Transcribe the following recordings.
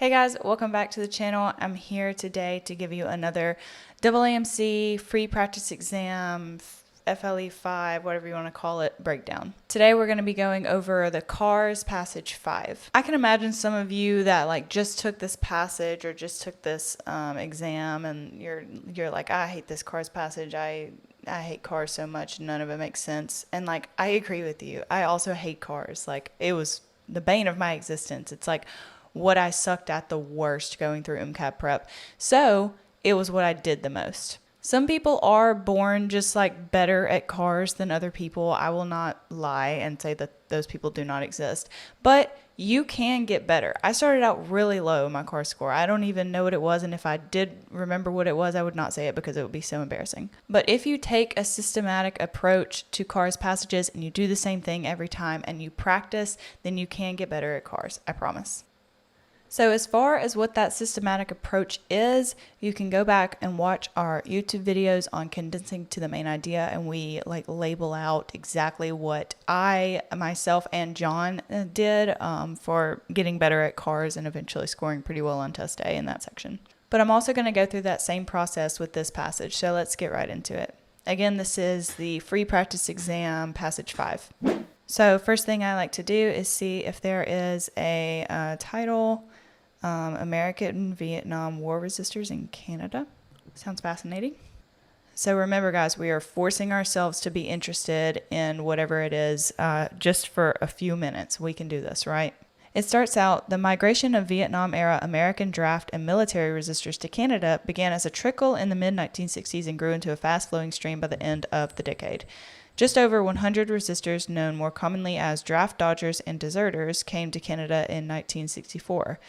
Hey guys, welcome back to the channel. I'm here today to give you another AAMC free practice exam, FLE 5, whatever you want to call it, breakdown. Today we're going to be going over the CARS passage 5. I can imagine some of you that just took this passage or just took this exam and you're like, I hate this CARS passage. I hate cars so much. None of it makes sense. And I agree with you. I also hate cars. It was the bane of my existence. It's what I sucked at the worst going through MCAT prep. So it was what I did the most. Some people are born just better at cars than other people. I will not lie and say that those people do not exist, but you can get better. I started out really low in my car score. I don't even know what it was. And if I did remember what it was, I would not say it because it would be so embarrassing. But if you take a systematic approach to cars passages and you do the same thing every time and you practice, then you can get better at cars. I promise. So as far as what that systematic approach is, you can go back and watch our YouTube videos on condensing to the main idea, and we label out exactly what I, myself, and John did for getting better at cars and eventually scoring pretty well on test A in that section. But I'm also going to go through that same process with this passage, so let's get right into it. Again, this is the free practice exam, passage 5. So first thing I like to do is see if there is a title. American Vietnam War resistors in Canada. Sounds fascinating. So remember, guys, we are forcing ourselves to be interested in whatever it is just for a few minutes. We can do this, right? It starts out, the migration of Vietnam-era American draft and military resistors to Canada began as a trickle in the mid-1960s and grew into a fast-flowing stream by the end of the decade. Just over 100 resistors, known more commonly as draft dodgers and deserters, came to Canada in 1964.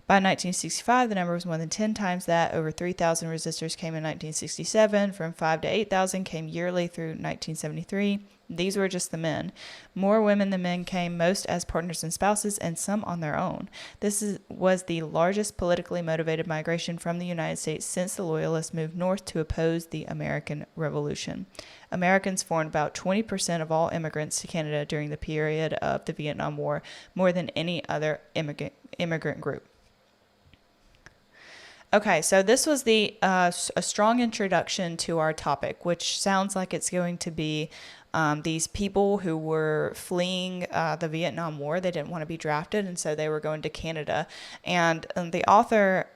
By 1965, the number was more than 10 times that. Over 3,000 resistors came in 1967. From 5,000 to 8,000 came yearly through 1973. These were just the men. More women than men came, most as partners and spouses, and some on their own. This was the largest politically motivated migration from the United States since the Loyalists moved north to oppose the American Revolution. Americans formed about 20% of all immigrants to Canada during the period of the Vietnam War, more than any other immigrant group. Okay, so this was a strong introduction to our topic, which sounds like it's going to be these people who were fleeing the Vietnam War. They didn't want to be drafted, and so they were going to Canada. And the author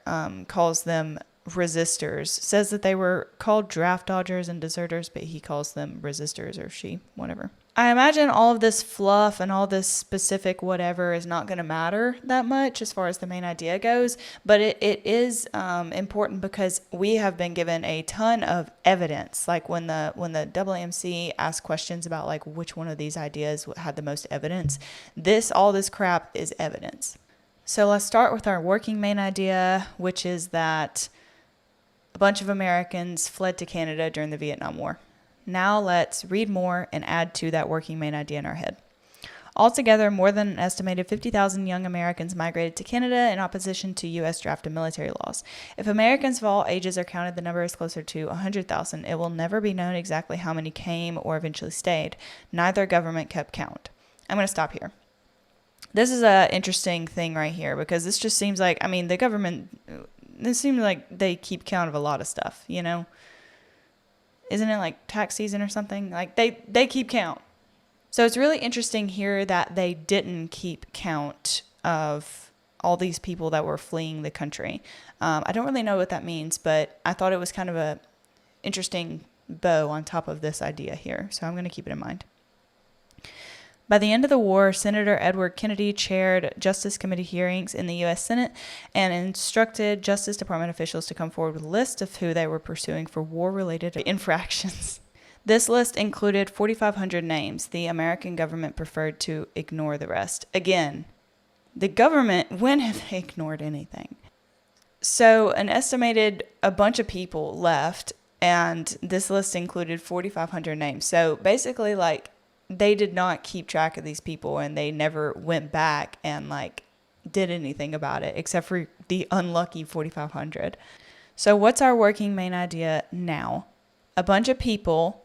calls them resistors, says that they were called draft dodgers and deserters, but he calls them resistors, or she, whatever. I imagine all of this fluff and all this specific whatever is not going to matter that much as far as the main idea goes, but it is important because we have been given a ton of evidence. When the AAMC asks questions about which one of these ideas had the most evidence, all this crap is evidence. So let's start with our working main idea, which is that a bunch of Americans fled to Canada during the Vietnam War. Now let's read more and add to that working main idea in our head. Altogether, more than an estimated 50,000 young Americans migrated to Canada in opposition to U.S. draft and military laws. If Americans of all ages are counted, the number is closer to 100,000. It will never be known exactly how many came or eventually stayed. Neither government kept count. I'm going to stop here. This is an interesting thing right here because this just seems the government, this seems like they keep count of a lot of stuff, you know? Isn't it tax season or something? They keep count. So it's really interesting here that they didn't keep count of all these people that were fleeing the country. I don't really know what that means, but I thought it was kind of a interesting bow on top of this idea here. So I'm going to keep it in mind. By the end of the war, Senator Edward Kennedy chaired Justice Committee hearings in the U.S. Senate and instructed Justice Department officials to come forward with a list of who they were pursuing for war-related infractions. This list included 4,500 names. The American government preferred to ignore the rest. Again, the government, when have they ignored anything? So an estimated a bunch of people left, and this list included 4,500 names. So basically, they did not keep track of these people, and they never went back and did anything about it except for the unlucky 4,500. So what's our working main idea now? A bunch of people,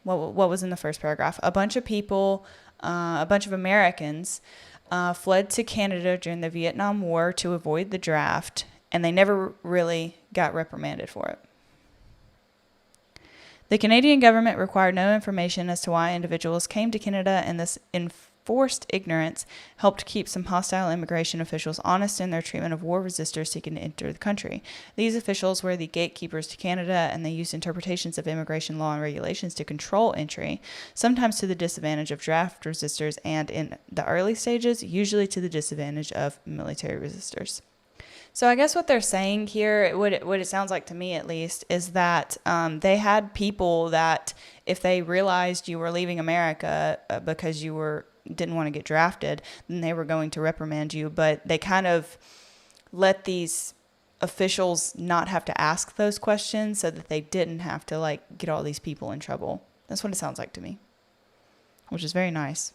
what was in the first paragraph? A bunch of people, a bunch of Americans fled to Canada during the Vietnam War to avoid the draft, and they never really got reprimanded for it. The Canadian government required no information as to why individuals came to Canada, and this enforced ignorance helped keep some hostile immigration officials honest in their treatment of war resistors seeking to enter the country. These officials were the gatekeepers to Canada, and they used interpretations of immigration law and regulations to control entry, sometimes to the disadvantage of draft resistors, and in the early stages, usually to the disadvantage of military resistors. So I guess what they're saying here, what it sounds like to me at least, is that they had people that if they realized you were leaving America because you didn't want to get drafted, then they were going to reprimand you. But they kind of let these officials not have to ask those questions so that they didn't have to like get all these people in trouble. That's what it sounds like to me, which is very nice.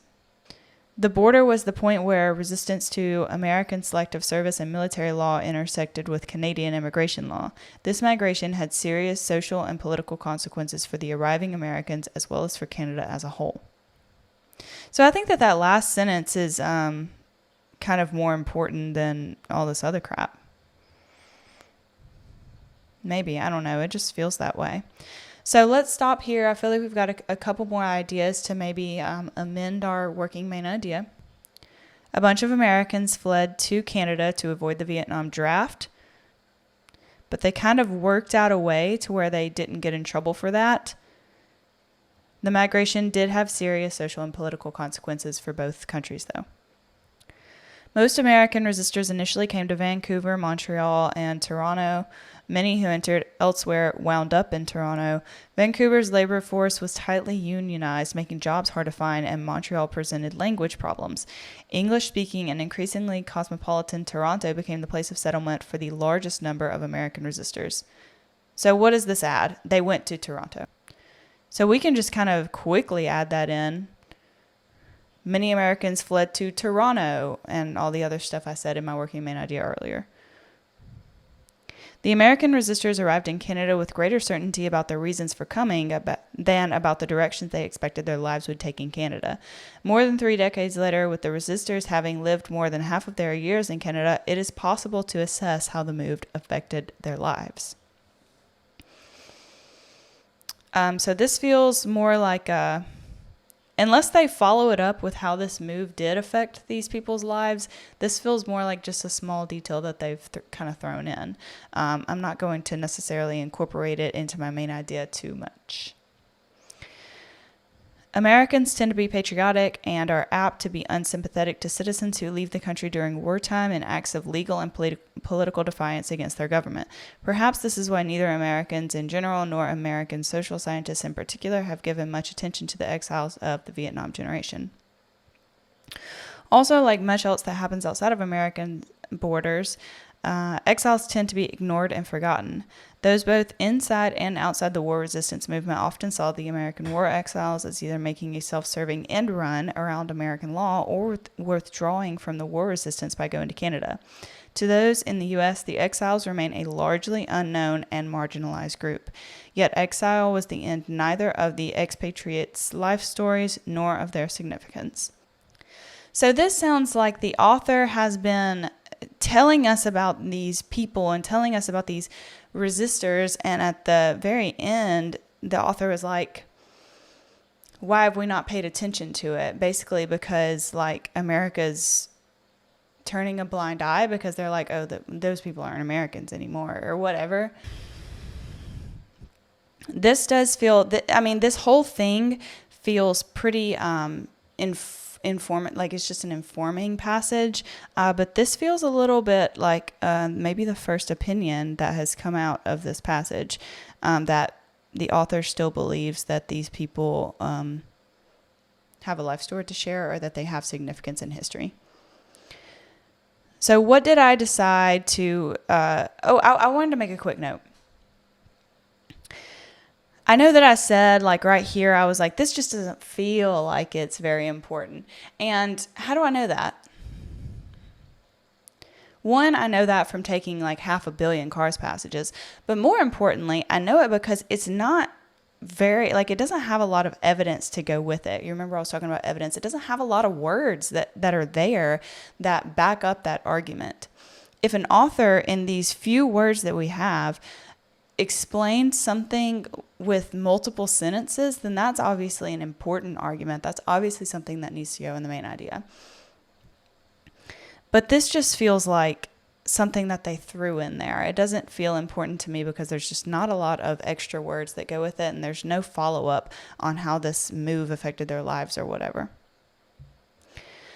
The border was the point where resistance to American selective service and military law intersected with Canadian immigration law. This migration had serious social and political consequences for the arriving Americans as well as for Canada as a whole. So I think that last sentence is kind of more important than all this other crap. Maybe, I don't know. It just feels that way. So let's stop here. I feel like we've got a couple more ideas to maybe amend our working main idea. A bunch of Americans fled to Canada to avoid the Vietnam draft, but they kind of worked out a way to where they didn't get in trouble for that. The migration did have serious social and political consequences for both countries, though. Most American resistors initially came to Vancouver, Montreal, and Toronto. Many who entered elsewhere wound up in Toronto. Vancouver's labor force was tightly unionized, making jobs hard to find, and Montreal presented language problems. English-speaking and increasingly cosmopolitan Toronto became the place of settlement for the largest number of American resistors. So what does this add? They went to Toronto. So we can just kind of quickly add that in. Many Americans fled to Toronto, and all the other stuff I said in my working main idea earlier. The American resistors arrived in Canada with greater certainty about their reasons for coming than about the directions they expected their lives would take in Canada. More than 3 decades later, with the resistors having lived more than half of their years in Canada, it is possible to assess how the move affected their lives. So this feels more like unless they follow it up with how this move did affect these people's lives, this feels more like just a small detail that they've kind of thrown in. I'm not going to necessarily incorporate it into my main idea too much. Americans tend to be patriotic and are apt to be unsympathetic to citizens who leave the country during wartime in acts of legal and political defiance against their government. Perhaps this is why neither Americans in general nor American social scientists in particular have given much attention to the exiles of the Vietnam generation. Also, like much else that happens outside of American borders, exiles tend to be ignored and forgotten. Those both inside and outside the war resistance movement often saw the American war exiles as either making a self-serving end run around American law or withdrawing from the war resistance by going to Canada. To those in the U.S., the exiles remain a largely unknown and marginalized group. Yet exile was the end neither of the expatriates' life stories nor of their significance. So this sounds like the author has been telling us about these people and telling us about these resistors, and at the very end the author is like, why have we not paid attention to it? Basically because like America's turning a blind eye because they're like, oh, those people aren't Americans anymore or whatever. This does feel this whole thing feels pretty like it's just an informing passage, but this feels a little bit like maybe the first opinion that has come out of this passage, that the author still believes that these people have a life story to share or that they have significance in history. So what did I decide to I wanted to make a quick note. I know that I said, like, right here, I was like, this just doesn't feel like it's very important. And how do I know that? One, I know that from taking like 500 million cars passages. But more importantly, I know it because it's not very, like, it doesn't have a lot of evidence to go with it. You remember I was talking about evidence. It doesn't have a lot of words that are there that back up that argument. If an author in these few words that we have explains something with multiple sentences, then that's obviously an important argument. That's obviously something that needs to go in the main idea. But this just feels like something that they threw in there. It doesn't feel important to me because there's just not a lot of extra words that go with it, and there's no follow-up on how this move affected their lives or whatever.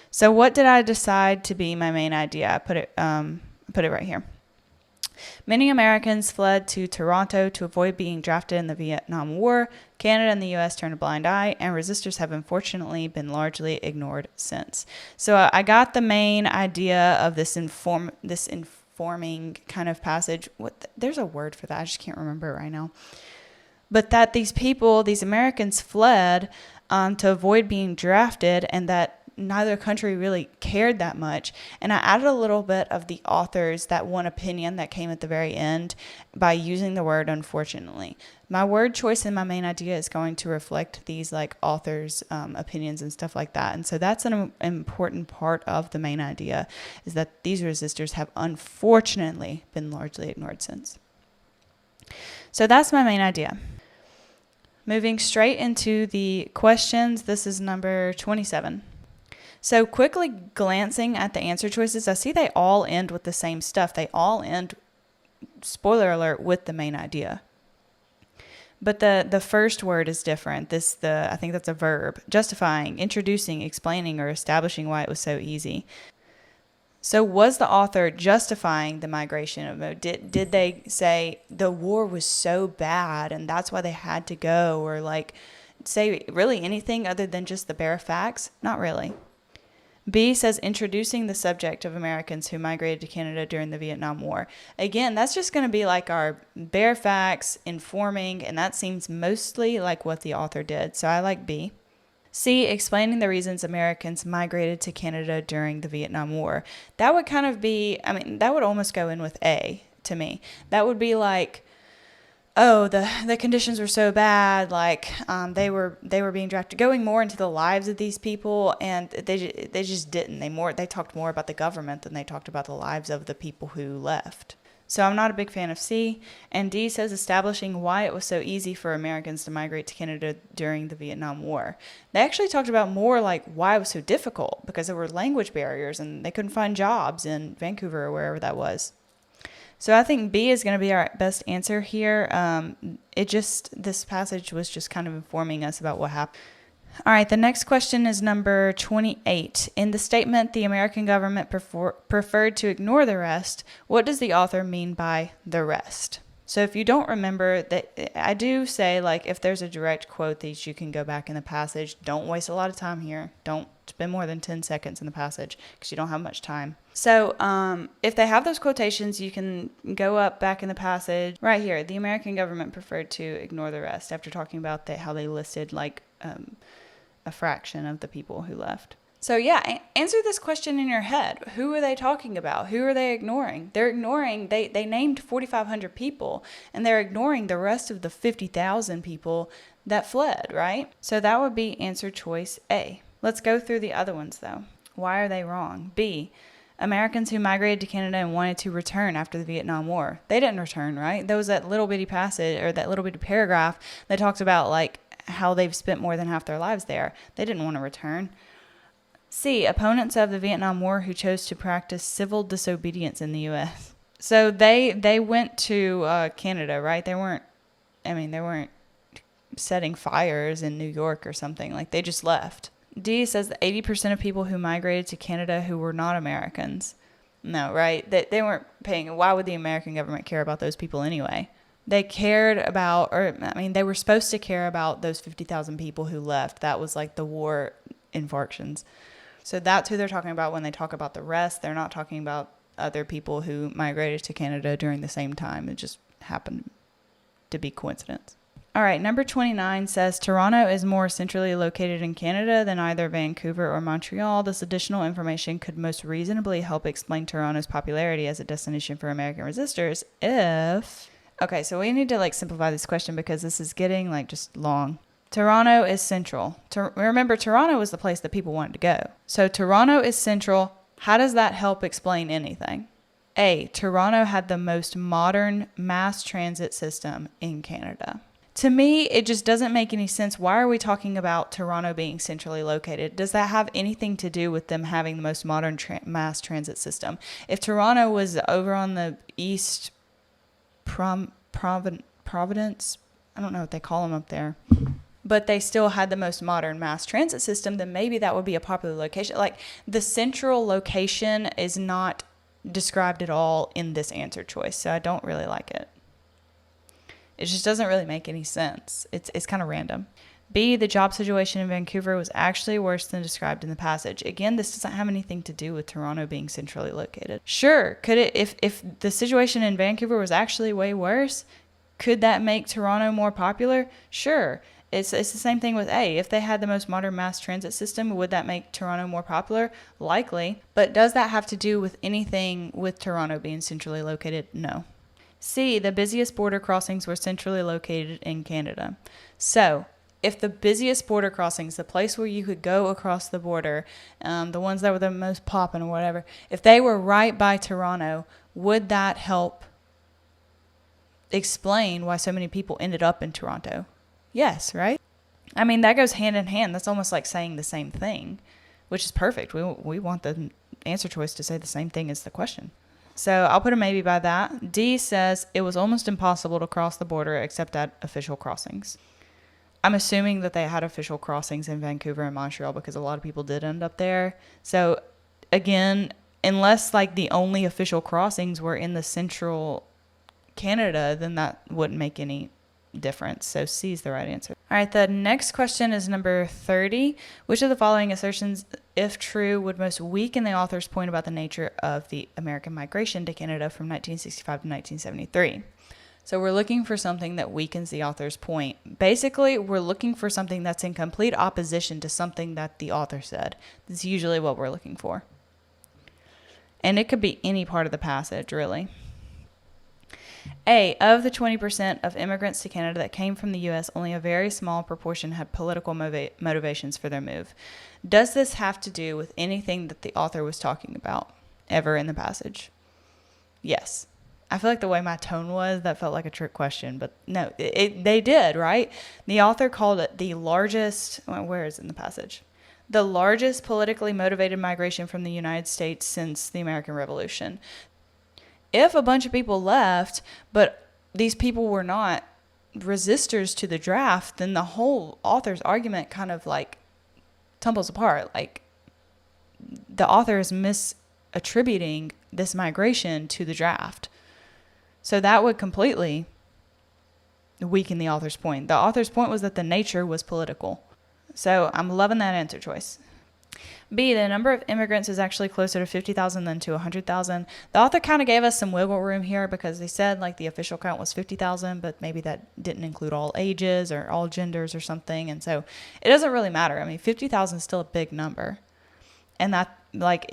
So what did I decide to be my main idea? I put it right here. Many Americans fled to Toronto to avoid being drafted in the Vietnam War. Canada and the U.S. turned a blind eye, and resistors have unfortunately been largely ignored since. So I got the main idea of this informing kind of passage. There's a word for that. I just can't remember it right now. But that these people, these Americans, fled to avoid being drafted, and that neither country really cared that much. And I added a little bit of the author's, that one opinion that came at the very end, by using the word unfortunately. My word choice in my main idea is going to reflect these like authors' opinions and stuff like that. And so that's an important part of the main idea, is that these resistors have unfortunately been largely ignored since. So that's my main idea. Moving straight into the questions, this is number 27. So quickly glancing at the answer choices, I see they all end with the same stuff. They all end, spoiler alert, with the main idea. But the first word is different. I think that's a verb. Justifying, introducing, explaining, or establishing why it was so easy. So was the author justifying the migration of mode? Did they say the war was so bad and that's why they had to go, or like say really anything other than just the bare facts? Not really. B says introducing the subject of Americans who migrated to Canada during the Vietnam War. Again, that's just going to be like our bare facts, informing, and that seems mostly like what the author did. So I like B. C, explaining the reasons Americans migrated to Canada during the Vietnam War. That would kind of be, that would almost go in with A to me. That would be like, oh, the conditions were so bad, like they were being drafted, going more into the lives of these people, and they just didn't. They talked more about the government than they talked about the lives of the people who left. So I'm not a big fan of C. And D says establishing why it was so easy for Americans to migrate to Canada during the Vietnam War. They actually talked about more like why it was so difficult, because there were language barriers and they couldn't find jobs in Vancouver or wherever that was. So I think B is going to be our best answer here. This passage was just kind of informing us about what happened. All right, the next question is number 28. In the statement, the American government preferred to ignore the rest, what does the author mean by the rest? So if you don't remember, that I do say, like, if there's a direct quote that you can go back in the passage, don't waste a lot of time here. Don't spend more than 10 seconds in the passage because you don't have much time. So if they have those quotations, you can go up back in the passage. Right here, the American government preferred to ignore the rest, after talking about how they listed like a fraction of the people who left. So yeah, answer this question in your head. Who are they talking about? Who are they ignoring? They're ignoring, they named 4,500 people, and they're ignoring the rest of the 50,000 people that fled, right? So that would be answer choice A. Let's go through the other ones though. Why are they wrong? B, Americans who migrated to Canada and wanted to return after the Vietnam War. They didn't return, right? There was that little bitty passage, or that little bitty paragraph that talks about like how they've spent more than half their lives there. They didn't want to return. C, opponents of the Vietnam War who chose to practice civil disobedience in the U.S. So they went to Canada, right? They weren't setting fires in New York or something. Like, they just left. D says that 80% of people who migrated to Canada who were not Americans. No, right? They weren't paying. Why would the American government care about those people anyway? They cared about, they were supposed to care about those 50,000 people who left. That was like the war infarctions. So that's who they're talking about when they talk about the rest. They're not talking about other people who migrated to Canada during the same time. It just happened to be coincidence. All right, number 29 says Toronto is more centrally located in Canada than either Vancouver or Montreal. This additional information could most reasonably help explain Toronto's popularity as a destination for American resistors if... Okay, so we need to like simplify this question because this is getting like just long. Toronto is central. Remember, Toronto was the place that people wanted to go. So Toronto is central. How does that help explain anything? A, Toronto had the most modern mass transit system in Canada. To me, it just doesn't make any sense. Why are we talking about Toronto being centrally located? Does that have anything to do with them having the most modern mass transit system? If Toronto was over on the east Providence, I don't know what they call them up there, but they still had the most modern mass transit system, then maybe that would be a popular location. Like, the central location is not described at all in this answer choice, so I don't really like it. It just doesn't really make any sense. It's kind of random. B, the job situation in Vancouver was actually worse than described in the passage. Again, this doesn't have anything to do with Toronto being centrally located. Sure, could it, if the situation in Vancouver was actually way worse, could that make Toronto more popular? Sure. It's the same thing with A. If they had the most modern mass transit system, would that make Toronto more popular? Likely. But does that have to do with anything with Toronto being centrally located? No. C, the busiest border crossings were centrally located in Canada. So, if the busiest border crossings, the place where you could go across the border, the ones that were the most poppin' or whatever, if they were right by Toronto, would that help explain why so many people ended up in Toronto? Yes, right? I mean, that goes hand in hand. That's almost like saying the same thing, which is perfect. We want the answer choice to say the same thing as the question. So I'll put a maybe by that. D says it was almost impossible to cross the border except at official crossings. I'm assuming that they had official crossings in Vancouver and Montreal because a lot of people did end up there. So again, unless like the only official crossings were in the central Canada, then that wouldn't make any difference. So C is the right answer. All right, the next question is number 30. Which of the following assertions, if true, would most weaken the author's point about the nature of the American migration to Canada from 1965 to 1973? So we're looking for something that weakens the author's point. Basically, we're looking for something that's in complete opposition to something that the author said. That's usually what we're looking for. And it could be any part of the passage, really. A, of the 20% of immigrants to Canada that came from the U.S., only a very small proportion had political motivations for their move. Does this have to do with anything that the author was talking about ever in the passage? Yes. I feel like the way my tone was, that felt like a trick question, but no, they did, right? The author called it the largest, where is it in the passage? The largest politically motivated migration from the United States since the American Revolution. If a bunch of people left, but these people were not resistors to the draft, then the whole author's argument kind of like tumbles apart. Like, the author is misattributing this migration to the draft. So that would completely weaken the author's point. The author's point was that the nature was political. So I'm loving that answer choice. B, the number of immigrants is actually closer to 50,000 than to 100,000. The author kind of gave us some wiggle room here because they said like the official count was 50,000, but maybe that didn't include all ages or all genders or something. And so it doesn't really matter. I mean, 50,000 is still a big number. And that, like,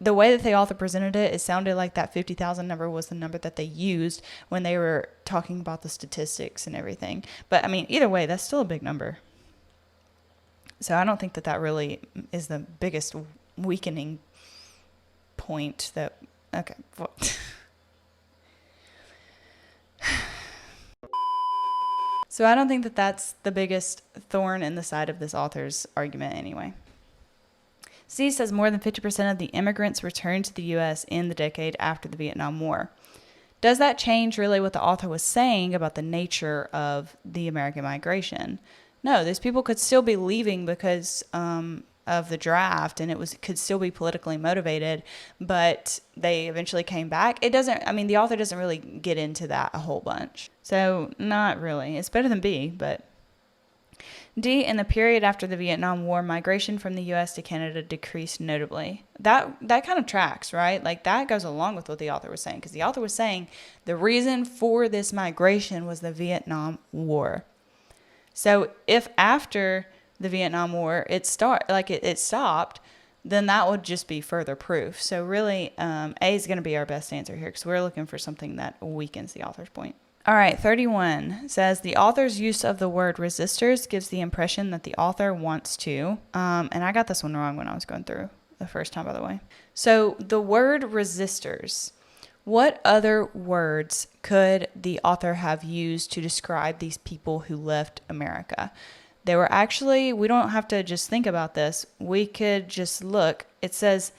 the way that the author presented it, it sounded like that 50,000 number was the number that they used when they were talking about the statistics and everything. But I mean, either way, that's still a big number. So I don't think that really is the biggest weakening point that, okay. Well. So I don't think that that's the biggest thorn in the side of this author's argument anyway. C says more than 50% of the immigrants returned to the U.S. in the decade after the Vietnam War. Does that change really what the author was saying about the nature of the American migration? No, these people could still be leaving because of the draft, and could still be politically motivated, but they eventually came back. The author doesn't really get into that a whole bunch. So not really. It's better than B, but D, in the period after the Vietnam War, migration from the U.S. to Canada decreased notably. That kind of tracks, right? Like, that goes along with what the author was saying, because the author was saying the reason for this migration was the Vietnam War. So if after the Vietnam War it stopped, then that would just be further proof. So really, A is going to be our best answer here because we're looking for something that weakens the author's point. All right, 31 says the author's use of the word resistors gives the impression that the author wants to, and I got this one wrong when I was going through the first time, by the way. So the word resistors, what other words could the author have used to describe these people who left America? They were actually, we don't have to just think about this. We could just look. It says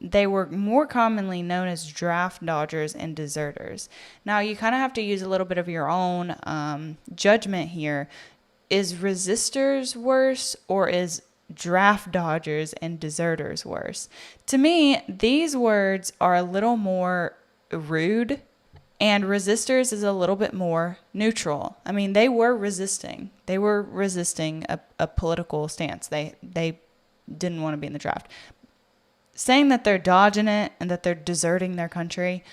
they were more commonly known as draft dodgers and deserters. Now, you kind of have to use a little bit of your own judgment here. Is resistors worse, or is draft dodgers and deserters worse? To me, these words are a little more rude, and resistors is a little bit more neutral. I mean, they were resisting. They were resisting a political stance. They didn't want to be in the draft. Saying that they're dodging it and that they're deserting their country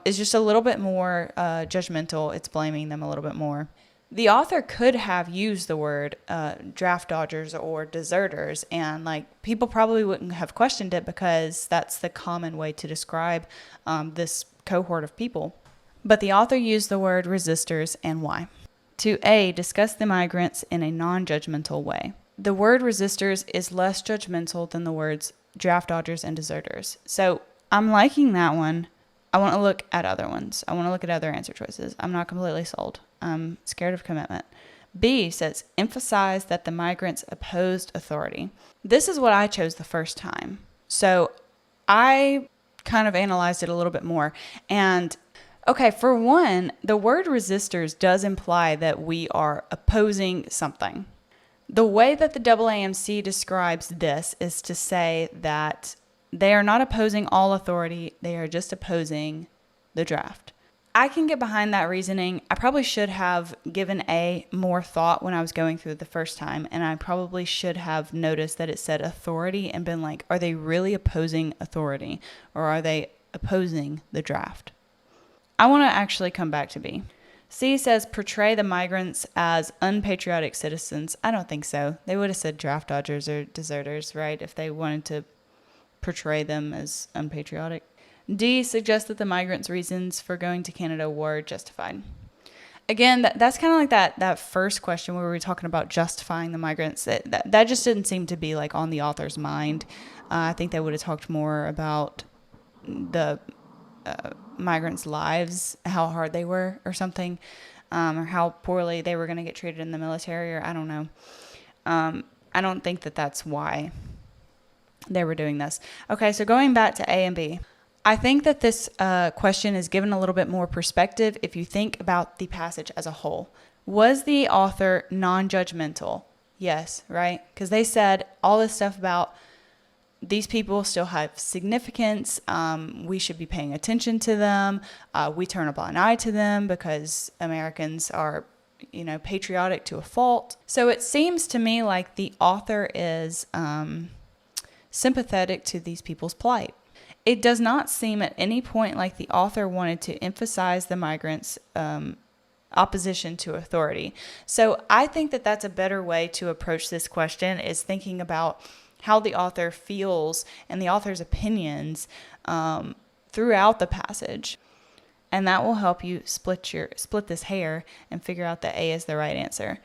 is just a little bit more judgmental. It's blaming them a little bit more. The author could have used the word draft dodgers or deserters, and like people probably wouldn't have questioned it because that's the common way to describe this cohort of people. But the author used the word resistors, and why? To A, discuss the migrants in a non-judgmental way. The word resistors is less judgmental than the words draft dodgers and deserters. So I'm liking that one. I want to look at other ones. I want to look at other answer choices. I'm not completely sold. I'm scared of commitment. B says, emphasize that the migrants opposed authority. This is what I chose the first time. So I kind of analyzed it a little bit more. And okay, for one, the word resistors does imply that we are opposing something. The way that the AAMC describes this is to say that they are not opposing all authority, they are just opposing the draft. I can get behind that reasoning. I probably should have given A more thought when I was going through it the first time, and I probably should have noticed that it said authority and been like, are they really opposing authority, or are they opposing the draft? I want to actually come back to B. C says, portray the migrants as unpatriotic citizens. I don't think so. They would have said draft dodgers or deserters, right, if they wanted to portray them as unpatriotic. D suggests that the migrants' reasons for going to Canada were justified. Again, that's kind of like that first question where we were talking about justifying the migrants. That just didn't seem to be like on the author's mind. I think they would have talked more about the migrants' lives, how hard they were or something, or how poorly they were going to get treated in the military, or I don't know. I don't think that that's why they were doing this. Okay, so going back to A and B, I think that this question is given a little bit more perspective if you think about the passage as a whole. Was the author non-judgmental? Yes, right? Because they said all this stuff about these people still have significance. We should be paying attention to them. We turn a blind eye to them because Americans are, patriotic to a fault. So it seems to me like the author is sympathetic to these people's plight. It does not seem at any point like the author wanted to emphasize the migrants' opposition to authority. So I think that that's a better way to approach this question, is thinking about how the author feels and the author's opinions throughout the passage. And that will help you split this hair and figure out that A is the right answer.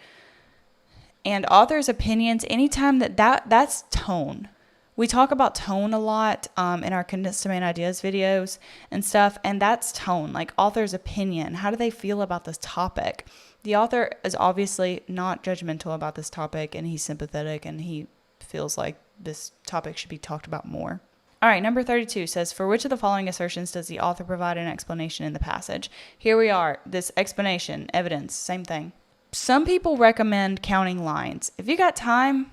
And author's opinions, anytime that's tone. We talk about tone a lot in our Condensed Domain Ideas videos and stuff, and that's tone, like author's opinion. How do they feel about this topic? The author is obviously not judgmental about this topic, and he's sympathetic, and he feels like this topic should be talked about more. All right, number 32 says, for which of the following assertions does the author provide an explanation in the passage? Here we are, this explanation, evidence, same thing. Some people recommend counting lines. If you got time,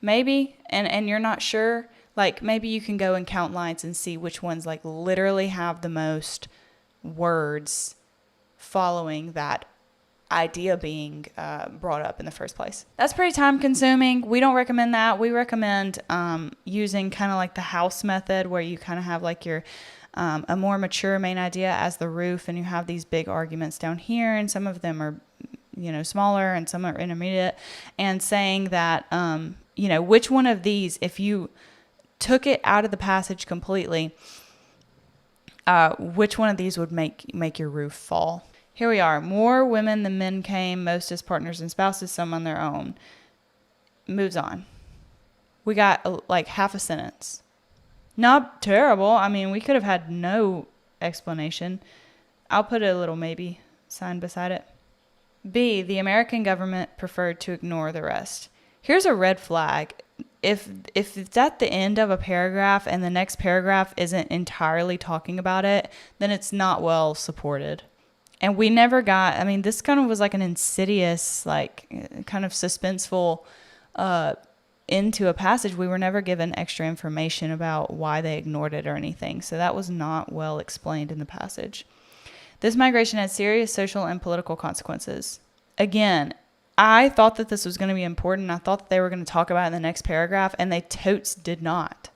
maybe, and you're not sure, like maybe you can go and count lines and see which ones like literally have the most words following that idea being brought up in the first place. That's pretty time consuming. We don't recommend that. We recommend using kind of like the house method, where you kind of have like your a more mature main idea as the roof, and you have these big arguments down here, and some of them are smaller and some are intermediate, and saying that which one of these, if you took it out of the passage completely, which one of these would make your roof fall. Here we are. More women than men came, most as partners and spouses, some on their own. Moves on. We got like half a sentence. Not terrible. I mean, we could have had no explanation. I'll put a little maybe sign beside it. B, the American government preferred to ignore the rest. Here's a red flag. If it's at the end of a paragraph and the next paragraph isn't entirely talking about it, then it's not well supported. And we never got, I mean, this kind of was like an insidious, like kind of suspenseful into a passage. We were never given extra information about why they ignored it or anything. So that was not well explained in the passage. This migration had serious social and political consequences. Again, I thought that this was going to be important. I thought that they were going to talk about it in the next paragraph, and they totes did not.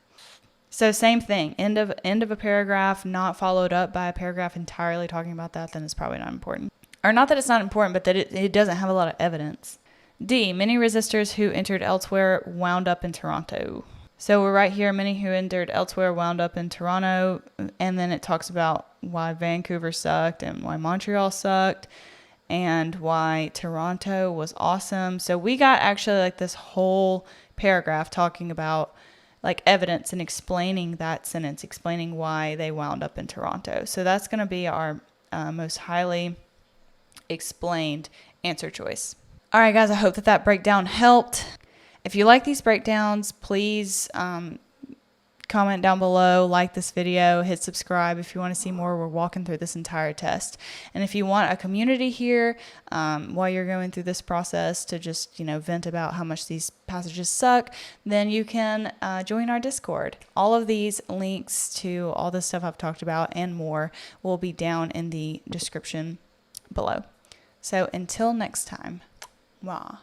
So same thing, end of a paragraph, not followed up by a paragraph entirely talking about that, then it's probably not important. Or not that it's not important, but that it doesn't have a lot of evidence. D, many resistors who entered elsewhere wound up in Toronto. So we're right here, many who entered elsewhere wound up in Toronto, and then it talks about why Vancouver sucked and why Montreal sucked and why Toronto was awesome. So we got actually like this whole paragraph talking about like evidence and explaining that sentence, explaining why they wound up in Toronto. So that's going to be our most highly explained answer choice. All right, guys, I hope that breakdown helped. If you like these breakdowns, please comment down below, like this video, hit subscribe if you want to see more. We're walking through this entire test. And if you want a community here while you're going through this process to just, vent about how much these passages suck, then you can join our Discord. All of these links to all the stuff I've talked about and more will be down in the description below. So until next time, mwah.